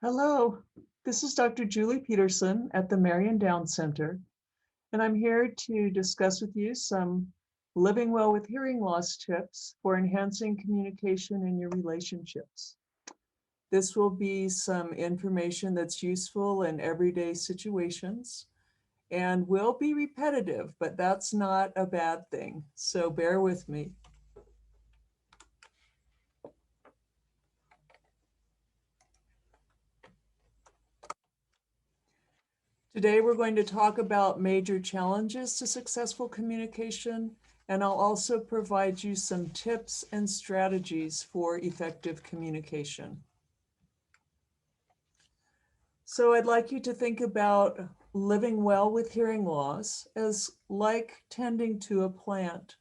Hello, this is Dr. Julie Peterson at the Marion Down Center, and I'm here to discuss with you some living well with hearing loss tips for enhancing communication in your relationships. This will be some information that's useful in everyday situations and will be repetitive, but that's not a bad thing, so bear with me. Today, we're going to talk about major challenges to successful communication, and I'll also provide you some tips and strategies for effective communication. So I'd like you to think about living well with hearing loss as like tending to a plant.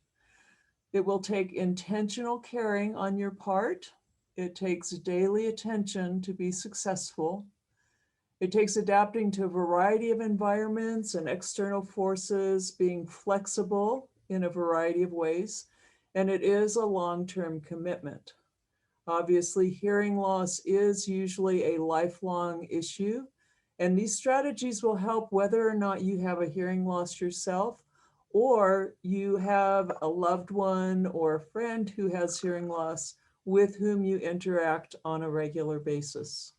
It will take intentional caring on your part. It takes daily attention to be successful. It takes adapting to a variety of environments and external forces, being flexible in a variety of ways, and it is a long-term commitment. Obviously, hearing loss is usually a lifelong issue, and these strategies will help whether or not you have a hearing loss yourself, or you have a loved one or a friend who has hearing loss with whom you interact on a regular basis.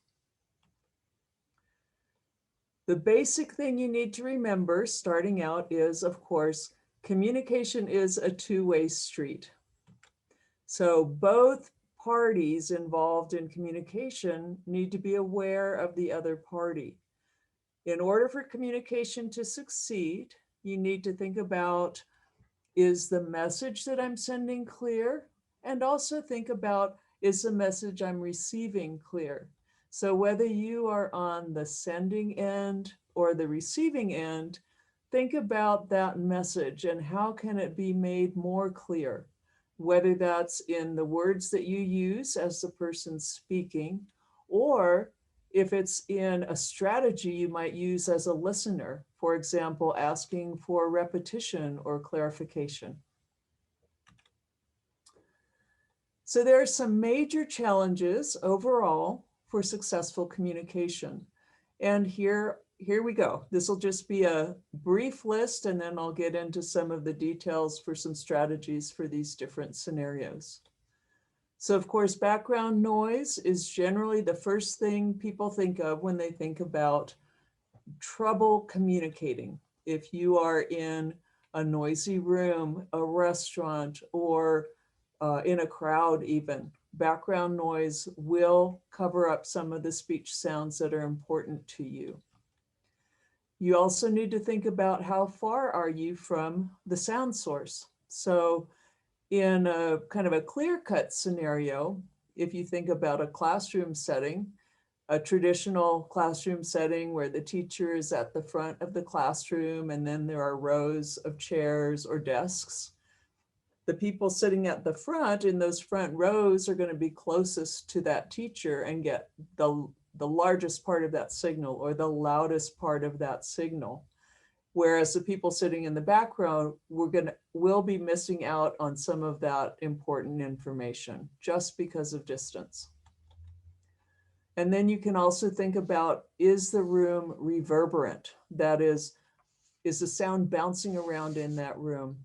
The basic thing you need to remember starting out is, of course, communication is a two-way street. So both parties involved in communication need to be aware of the other party. In order for communication to succeed, you need to think about, is the message that I'm sending clear? And also think about, is the message I'm receiving clear? So whether you are on the sending end or the receiving end, think about that message and how can it be made more clear, whether that's in the words that you use as the person speaking, or if it's in a strategy you might use as a listener, for example, asking for repetition or clarification. So there are some major challenges overall for successful communication. And here we go. This will just be a brief list, and then I'll get into some of the details for some strategies for these different scenarios. So of course, background noise is generally the first thing people think of when they think about trouble communicating. If you are in a noisy room, a restaurant, or in a crowd even, background noise will cover up some of the speech sounds that are important to you. You also need to think about how far are you from the sound source. So in a kind of a clear-cut scenario, if you think about a classroom setting, a traditional classroom setting where the teacher is at the front of the classroom and then there are rows of chairs or desks, the people sitting at the front in those front rows are going to be closest to that teacher and get the largest part of that signal or the loudest part of that signal. Whereas the people sitting in the background, will be missing out on some of that important information just because of distance. And then you can also think about, is the room reverberant? That is the sound bouncing around in that room?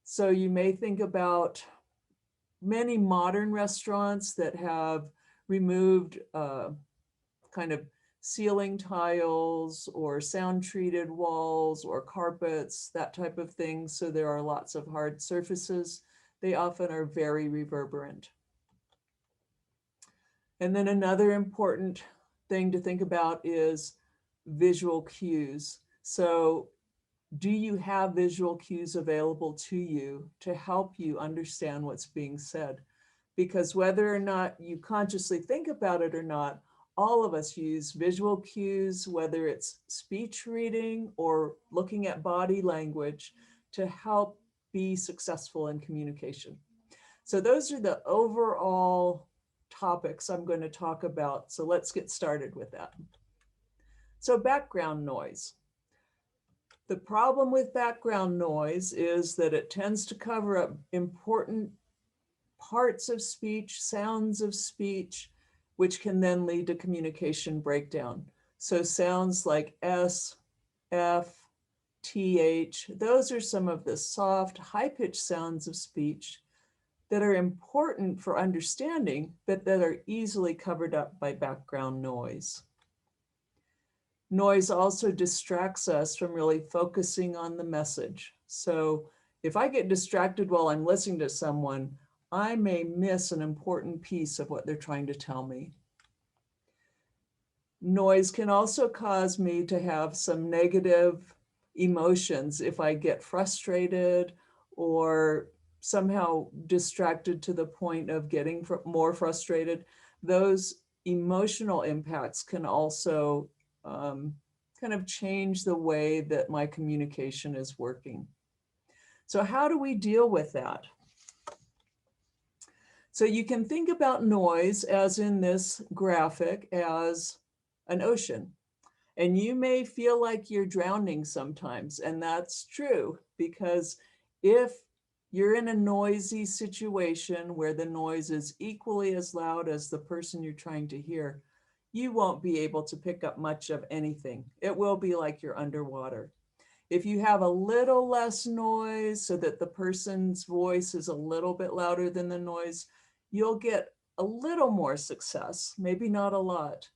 So you may think about many modern restaurants that have removed kind of ceiling tiles or sound treated walls or carpets, that type of thing. So there are lots of hard surfaces. They often are very reverberant. And then another important thing to think about is visual cues. So do you have visual cues available to you to help you understand what's being said? Because whether or not you consciously think about it or not, all of us use visual cues, whether it's speech reading or looking at body language, to help be successful in communication. So those are the overall topics I'm going to talk about. So let's get started with that. So background noise. The problem with background noise is that it tends to cover up important parts of speech, sounds of speech, which can then lead to communication breakdown. So sounds like S, F, TH, those are some of the soft, high-pitched sounds of speech that are important for understanding, but that are easily covered up by background noise. Noise also distracts us from really focusing on the message. So if I get distracted while I'm listening to someone, I may miss an important piece of what they're trying to tell me. Noise can also cause me to have some negative emotions if I get frustrated or somehow distracted to the point of getting more frustrated. Those emotional impacts can also kind of change the way that my communication is working. So how do we deal with that? So you can think about noise, as in this graphic, as an ocean. And you may feel like you're drowning sometimes, and that's true, because if you're in a noisy situation where the noise is equally as loud as the person you're trying to hear, you won't be able to pick up much of anything. It will be like you're underwater. If you have a little less noise so that the person's voice is a little bit louder than the noise, you'll get a little more success, maybe not a lot.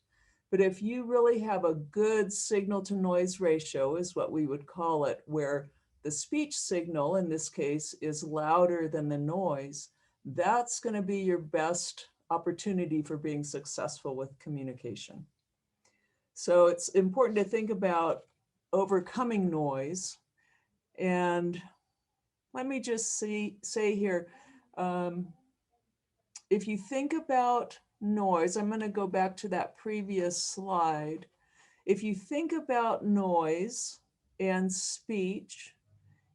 But if you really have a good signal to noise ratio, is what we would call it, where the speech signal in this case is louder than the noise, that's going to be your best opportunity for being successful with communication. So it's important to think about overcoming noise. And let me just say here, if you think about noise, I'm going to go back to that previous slide. If you think about noise and speech,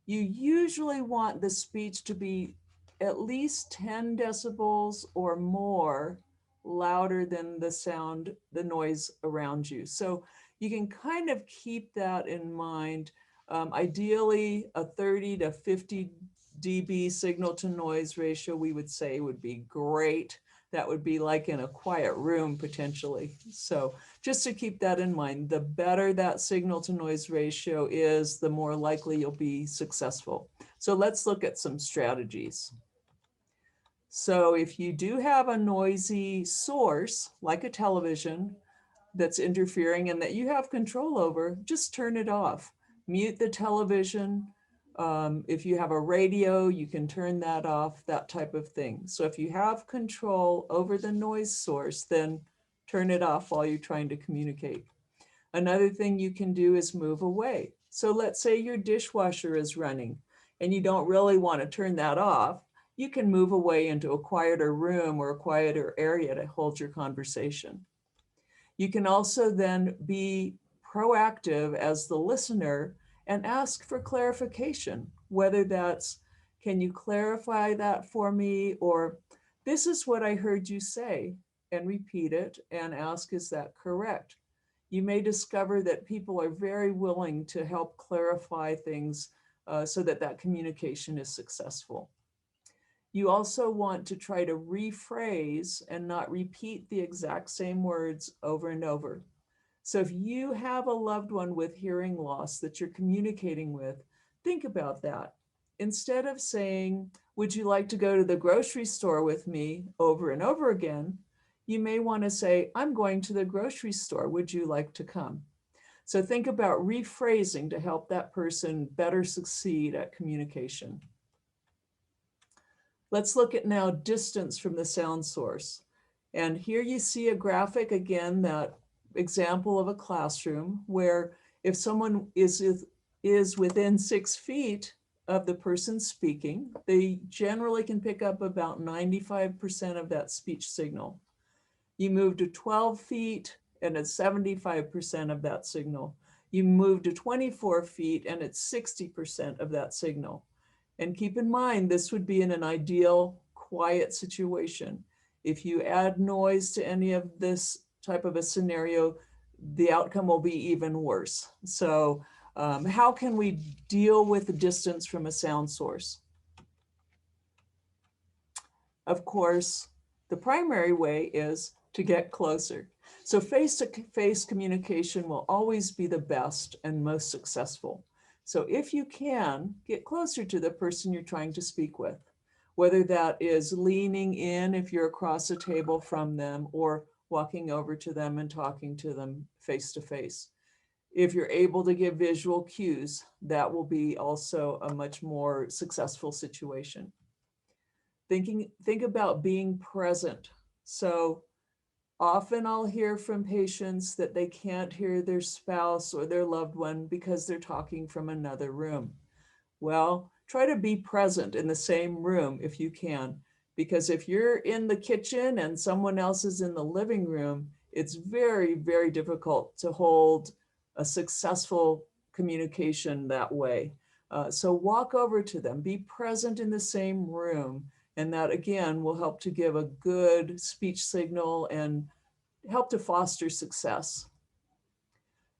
you usually want the speech to be at least 10 decibels or more louder than the sound, the noise around you. So you can kind of keep that in mind. Ideally, a 30 to 50 dB signal to noise ratio, we would say, would be great. That would be like in a quiet room potentially. So just to keep that in mind, the better that signal to noise ratio is, the more likely you'll be successful. So let's look at some strategies. So if you do have a noisy source, like a television, that's interfering and that you have control over, just turn it off. Mute the television. If you have a radio, you can turn that off, that type of thing. So if you have control over the noise source, then turn it off while you're trying to communicate. Another thing you can do is move away. So let's say your dishwasher is running and you don't really want to turn that off. You can move away into a quieter room or a quieter area to hold your conversation. You can also then be proactive as the listener and ask for clarification, whether that's, can you clarify that for me? Or this is what I heard you say, and repeat it and ask, is that correct? You may discover that people are very willing to help clarify things so that that communication is successful. You also want to try to rephrase and not repeat the exact same words over and over. So if you have a loved one with hearing loss that you're communicating with, think about that. Instead of saying, would you like to go to the grocery store with me, over and over again, you may want to say, I'm going to the grocery store. Would you like to come? So think about rephrasing to help that person better succeed at communication. Let's look at now distance from the sound source. And here you see a graphic, again, that example of a classroom where if someone is within 6 feet of the person speaking, they generally can pick up about 95% of that speech signal. You move to 12 feet and it's 75% of that signal. You move to 24 feet and it's 60% of that signal. And keep in mind, this would be in an ideal quiet situation. If you add noise to any of this type of a scenario, the outcome will be even worse. So how can we deal with the distance from a sound source? Of course, the primary way is to get closer. So face-to-face communication will always be the best and most successful. So if you can, get closer to the person you're trying to speak with, whether that is leaning in if you're across the table from them or walking over to them and talking to them face to face. If you're able to give visual cues, that will be also a much more successful situation. Think about being present. So often I'll hear from patients that they can't hear their spouse or their loved one because they're talking from another room. Well, try to be present in the same room if you can, because if you're in the kitchen and someone else is in the living room, it's very, very difficult to hold a successful communication that way. So walk over to them, be present in the same room, and that again will help to give a good speech signal and help to foster success.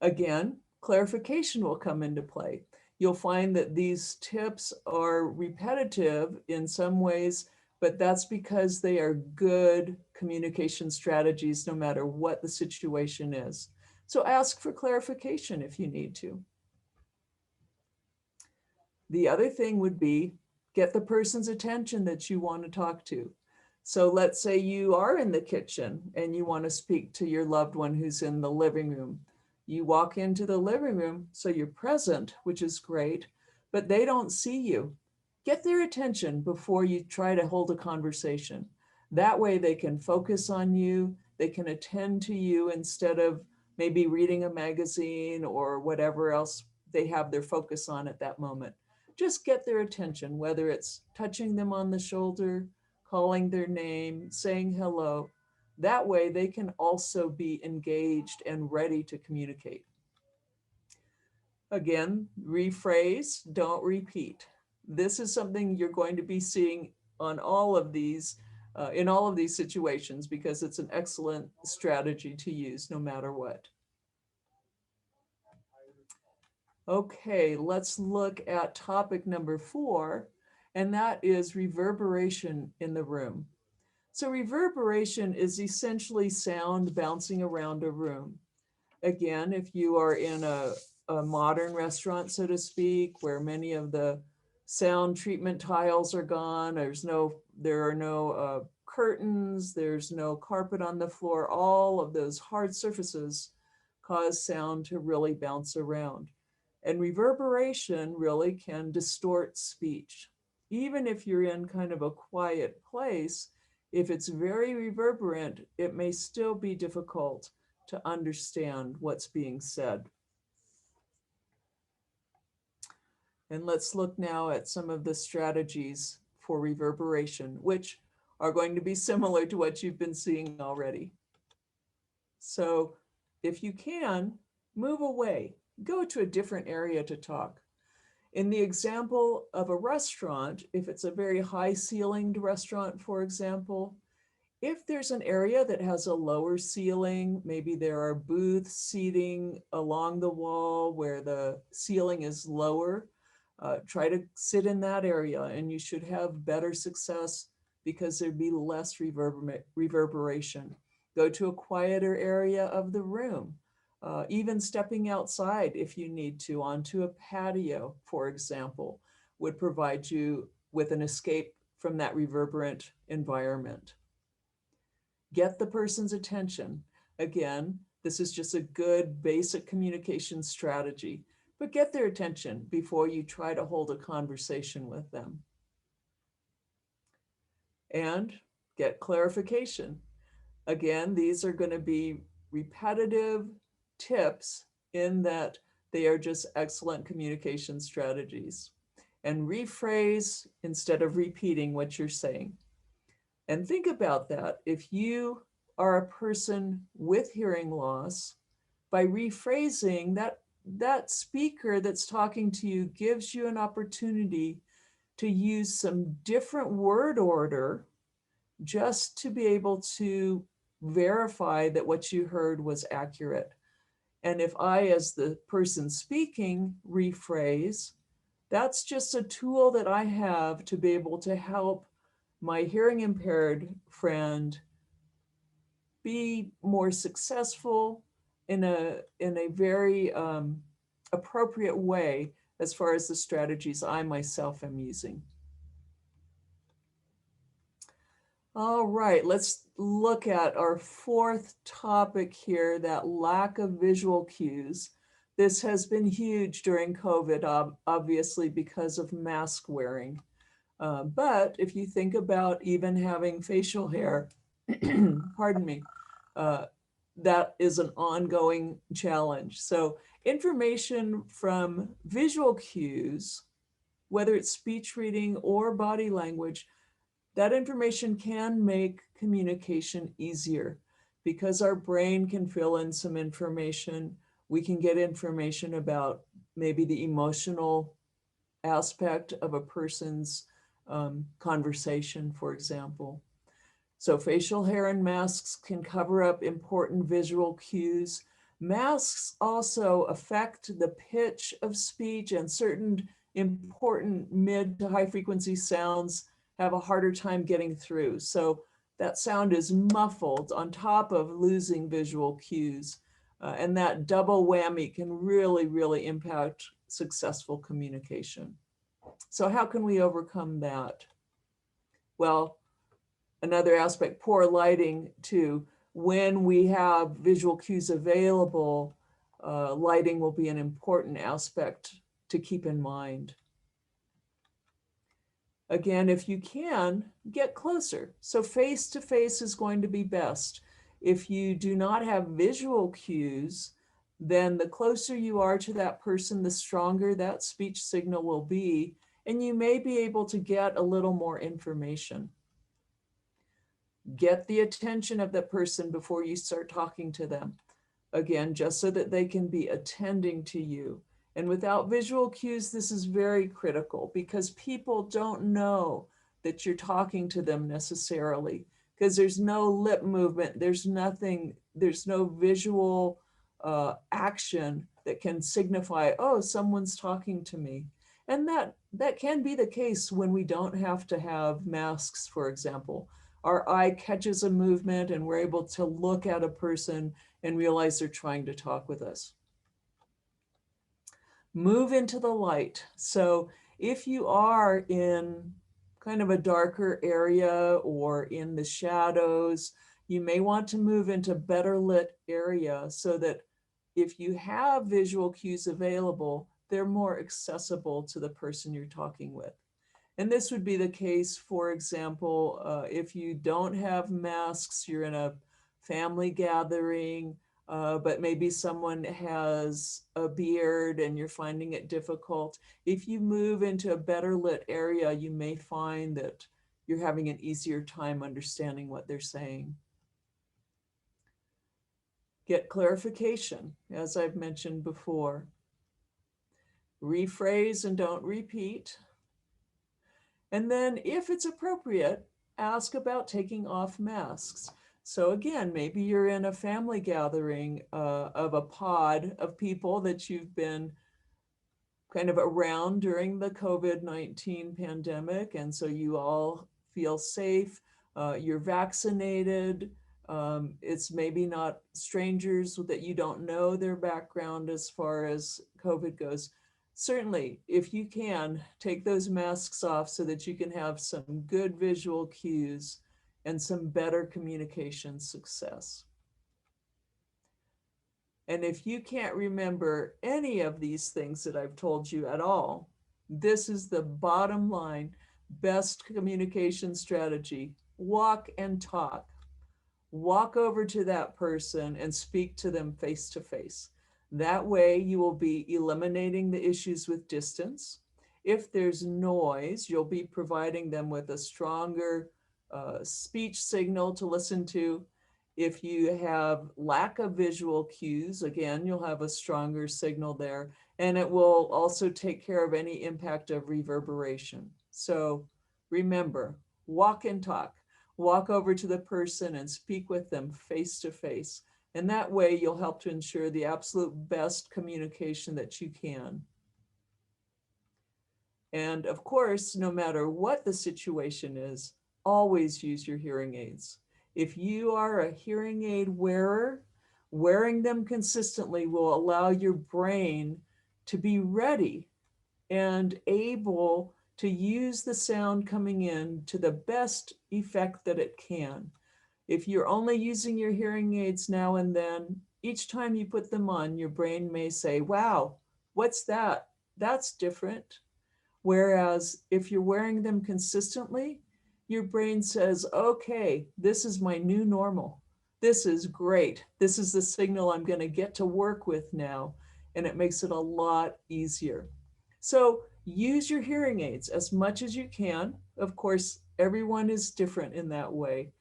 Again, clarification will come into play. You'll find that these tips are repetitive in some ways, but that's because they are good communication strategies no matter what the situation is. So ask for clarification if you need to. The other thing would be get the person's attention that you want to talk to. So let's say you are in the kitchen and you want to speak to your loved one who's in the living room. You walk into the living room, so you're present, which is great, but they don't see you. Get their attention before you try to hold a conversation. That way they can focus on you, they can attend to you instead of maybe reading a magazine or whatever else they have their focus on at that moment. Just get their attention, whether it's touching them on the shoulder, calling their name, saying hello. That way they can also be engaged and ready to communicate. Again, rephrase, don't repeat. This is something you're going to be seeing on all of these, in all of these situations, because it's an excellent strategy to use no matter what. Okay, let's look at topic number 4, and that is reverberation in the room. So reverberation is essentially sound bouncing around a room. Again, if you are in a modern restaurant, so to speak, where many of the sound treatment tiles are gone, there are no curtains, there's no carpet on the floor, all of those hard surfaces cause sound to really bounce around. And reverberation really can distort speech. Even if you're in kind of a quiet place, if it's very reverberant, it may still be difficult to understand what's being said. And let's look now at some of the strategies for reverberation, which are going to be similar to what you've been seeing already. So if you can, move away, go to a different area to talk. In the example of a restaurant, if it's a very high ceilinged restaurant, for example, if there's an area that has a lower ceiling, maybe there are booth seating along the wall where the ceiling is lower, try to sit in that area and you should have better success because there'd be less reverberation. Go to a quieter area of the room. Even stepping outside if you need to onto a patio, for example, would provide you with an escape from that reverberant environment. Get the person's attention. Again, this is just a good basic communication strategy, but get their attention before you try to hold a conversation with them. And get clarification. Again, these are going to be repetitive tips in that they are just excellent communication strategies. And rephrase instead of repeating what you're saying. And think about that. If you are a person with hearing loss, by rephrasing, that speaker that's talking to you gives you an opportunity to use some different word order just to be able to verify that what you heard was accurate. And if I, as the person speaking, rephrase, that's just a tool that I have to be able to help my hearing impaired friend be more successful in a very appropriate way as far as the strategies I myself am using. All right, let's look at our fourth topic here, that lack of visual cues. This has been huge during COVID, obviously because of mask wearing. But if you think about even having facial hair, pardon me, that is an ongoing challenge. So information from visual cues, whether it's speech reading or body language, that information can make communication easier because our brain can fill in some information. We can get information about maybe the emotional aspect of a person's conversation, for example. So facial hair and masks can cover up important visual cues. Masks also affect the pitch of speech, and certain important mid to high frequency sounds have a harder time getting through. So that sound is muffled on top of losing visual cues. And that double whammy can really, really impact successful communication. So how can we overcome that? Well, another aspect, poor lighting too. When we have visual cues available, lighting will be an important aspect to keep in mind. Again, if you can, get closer. So face-to-face is going to be best. If you do not have visual cues, then the closer you are to that person, the stronger that speech signal will be, and you may be able to get a little more information. Get the attention of that person before you start talking to them. Again, just so that they can be attending to you. And without visual cues, this is very critical because people don't know that you're talking to them necessarily because there's no lip movement, there's nothing, there's no visual action that can signify, oh, someone's talking to me. And that can be the case when we don't have to have masks, for example. Our eye catches a movement and we're able to look at a person and realize they're trying to talk with us. Move into the light. So if you are in kind of a darker area or in the shadows, you may want to move into better lit area so that if you have visual cues available, they're more accessible to the person you're talking with. And this would be the case, for example, if you don't have masks, you're in a family gathering, but maybe someone has a beard and you're finding it difficult. If you move into a better lit area, you may find that you're having an easier time understanding what they're saying. Get clarification, as I've mentioned before. Rephrase and don't repeat. And then if it's appropriate, ask about taking off masks. So again, maybe you're in a family gathering of a pod of people that you've been kind of around during the COVID-19 pandemic. And so you all feel safe, you're vaccinated. It's maybe not strangers that you don't know their background as far as COVID goes. Certainly, if you can, take those masks off so that you can have some good visual cues and some better communication success. And if you can't remember any of these things that I've told you at all, this is the bottom line, best communication strategy. Walk and talk. Walk over to that person and speak to them face to face. That way you will be eliminating the issues with distance. If there's noise, you'll be providing them with a stronger speech signal to listen to. If you have lack of visual cues, again, you'll have a stronger signal there, and it will also take care of any impact of reverberation. So remember, walk and talk. Walk over to the person and speak with them face to face. And that way you'll help to ensure the absolute best communication that you can. And of course, no matter what the situation is, always use your hearing aids. If you are a hearing aid wearer, wearing them consistently will allow your brain to be ready and able to use the sound coming in to the best effect that it can. If you're only using your hearing aids now and then, each time you put them on, your brain may say, wow, what's that? That's different. Whereas if you're wearing them consistently, your brain says, okay, this is my new normal. This is great. This is the signal I'm going to get to work with now. And it makes it a lot easier. So use your hearing aids as much as you can. Of course, everyone is different in that way.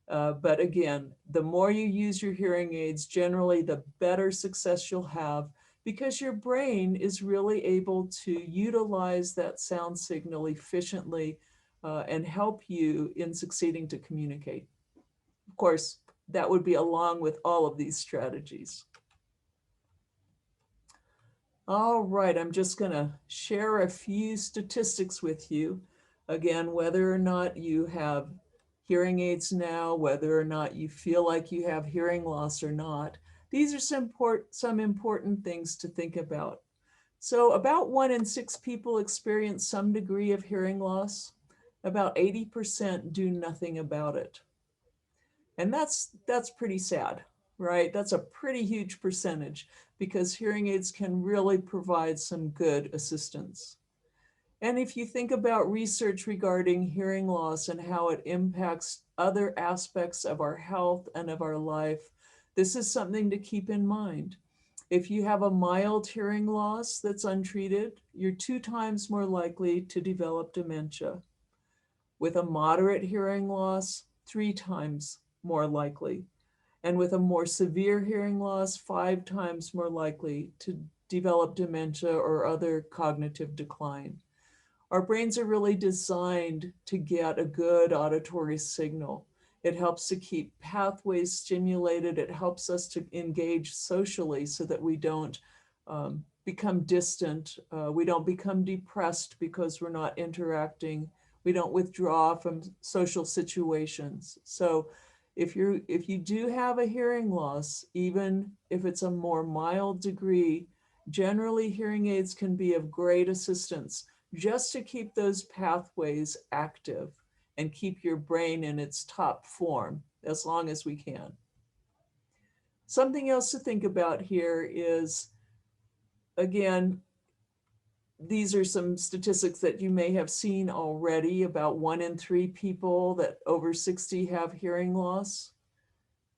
But again, the more you use your hearing aids, generally the better success you'll have, because your brain is really able to utilize that sound signal efficiently and help you in succeeding to communicate. Of course, that would be along with all of these strategies. All right, I'm just going to share a few statistics with you. Again, whether or not you have hearing aids now, whether or not you feel like you have hearing loss or not, these are some important things to think about. So about 1 in 6 people experience some degree of hearing loss. About 80% do nothing about it. And that's pretty sad, right? That's a pretty huge percentage, because hearing aids can really provide some good assistance. And if you think about research regarding hearing loss and how it impacts other aspects of our health and of our life, this is something to keep in mind. If you have a mild hearing loss that's untreated, you're 2 times more likely to develop dementia. With a moderate hearing loss, 3 times more likely. And with a more severe hearing loss, 5 times more likely to develop dementia or other cognitive decline. Our brains are really designed to get a good auditory signal. It helps to keep pathways stimulated. It helps us to engage socially so that we don't become distant. We don't become depressed because we're not interacting. We don't withdraw from social situations. So if you do have a hearing loss, even if it's a more mild degree, generally hearing aids can be of great assistance just to keep those pathways active and keep your brain in its top form as long as we can. Something else to think about here is, again, these are some statistics that you may have seen already. About 1 in 3 people that over 60 have hearing loss.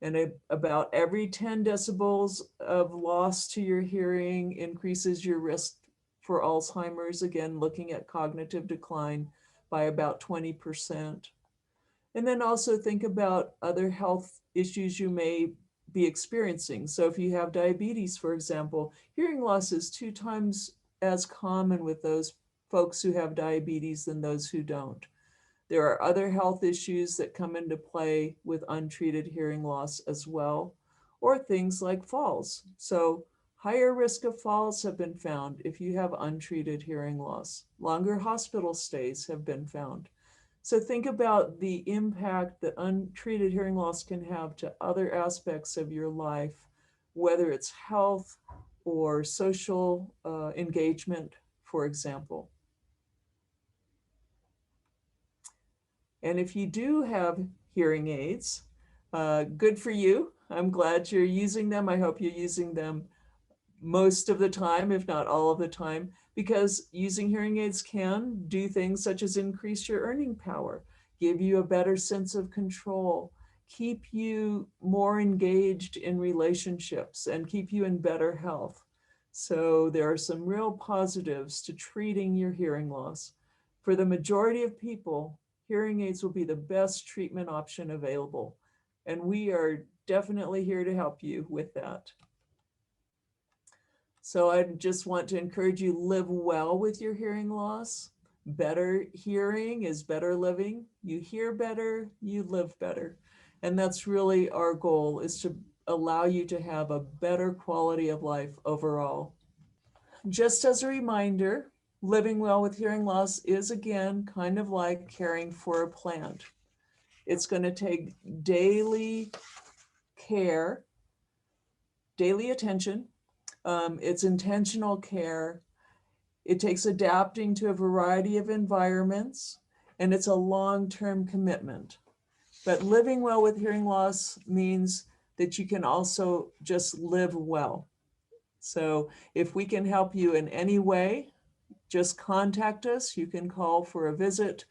And about every 10 decibels of loss to your hearing increases your risk for Alzheimer's, again, looking at cognitive decline, by about 20%. And then also think about other health issues you may be experiencing. So if you have diabetes, for example, hearing loss is 2 times as common with those folks who have diabetes than those who don't. There are other health issues that come into play with untreated hearing loss as well, or things like falls. So higher risk of falls have been found if you have untreated hearing loss. Longer hospital stays have been found. So think about the impact that untreated hearing loss can have to other aspects of your life, whether it's health or social engagement, for example. And if you do have hearing aids, good for you. I'm glad you're using them. I hope you're using them most of the time, if not all of the time, because using hearing aids can do things such as increase your earning power, give you a better sense of control, keep you more engaged in relationships, and keep you in better health. So there are some real positives to treating your hearing loss. For the majority of people, hearing aids will be the best treatment option available. And we are definitely here to help you with that. So I just want to encourage you, live well with your hearing loss. Better hearing is better living. You hear better, you live better. And that's really our goal, is to allow you to have a better quality of life overall. Just as a reminder, living well with hearing loss is, again, kind of like caring for a plant. It's going to take daily care, daily attention. It's intentional care. It takes adapting to a variety of environments, and it's a long-term commitment. But living well with hearing loss means that you can also just live well. So if we can help you in any way, just contact us. You can call for a visit.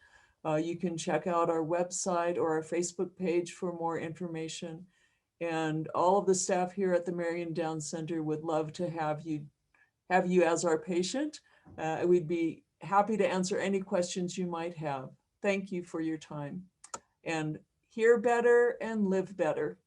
You can check out our website or our Facebook page for more information. And all of the staff here at the Marion Downs Center would love to have you as our patient. We'd be happy to answer any questions you might have. Thank you for your time. And hear better and live better.